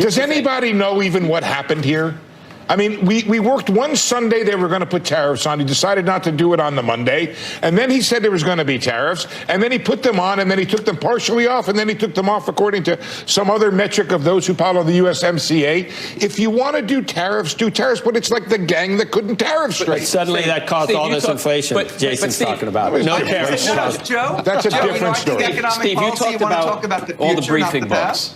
Does anybody know even what happened here? I mean, we worked one Sunday they were going to put tariffs on. He decided not to do it on the Monday. And then he said there was going to be tariffs. And then he put them on, and then he took them partially off, and then he took them off according to some other metric of those who follow the USMCA. If you want to do tariffs, but it's like the gang that couldn't tariff straight. But suddenly that caused Steve, all this inflation Jason's talking about. No tariffs. Joe? That's a different story. Steve, you talked about all the briefing books.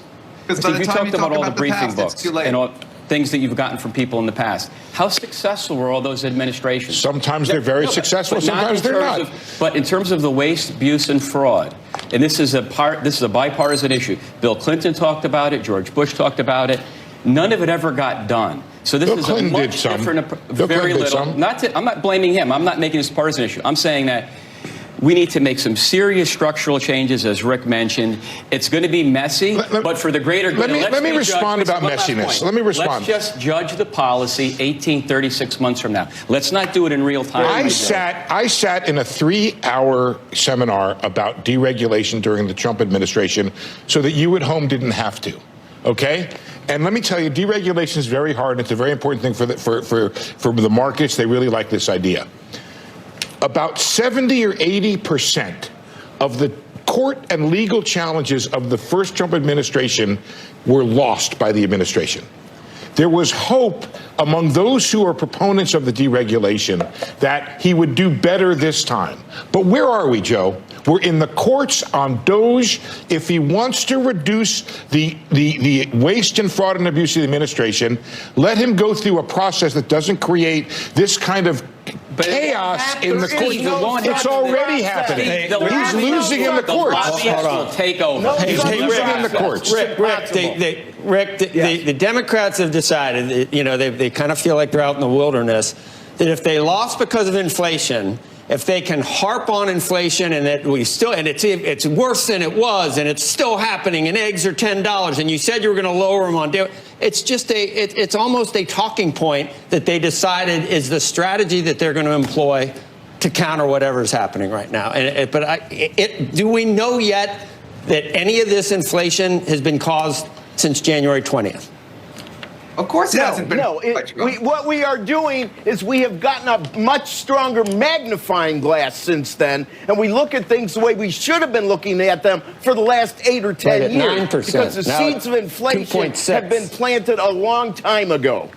Steve, you talked about all the briefing books and all things that you've gotten from people in the past. How successful were all those administrations? Sometimes they're very successful, sometimes they're not. But in terms of the waste, abuse, and fraud, and this is a bipartisan issue. Bill Clinton talked about it. George Bush talked about it. None of it ever got done. So this is a much different, very little. I'm not blaming him. I'm not making this a partisan issue. I'm saying that we need to make some serious structural changes, as Rick mentioned. It's going to be messy, but for the greater good. Let me respond about messiness. Let me respond. Let's just judge the policy 36 months from now. Let's not do it in real time. I sat in a 3-hour seminar about deregulation during the Trump administration so that you at home didn't have to. Okay? And let me tell you, deregulation is very hard. It's a very important thing for the markets. They really like this idea. About 70 or 80% of the court and legal challenges of the first Trump administration were lost by the administration. There was hope among those who are proponents of the deregulation that he would do better this time. But where are we, Joe? We're in the courts on DOGE. If he wants to reduce the waste and fraud and abuse of the administration, let him go through a process that doesn't create this kind of chaos in the courts. It's already happening. He's losing in the courts. Will take over. He's losing in the courts. Rick, the Democrats have decided, they kind of feel like they're out in the wilderness, that if they lost because of inflation, if they can harp on inflation and that it's worse than it was and it's still happening and eggs are $10 and you said you were going to lower them on dairy, it's almost a talking point that they decided is the strategy that they're going to employ to counter whatever is happening right now. Do we know yet that any of this inflation has been caused since January 20th? Of course it hasn't been. No, what we are doing is we have gotten a much stronger magnifying glass since then, and we look at things the way we should have been looking at them for the last 8 or 10 years. 9%. Because the seeds of inflation have been planted a long time ago.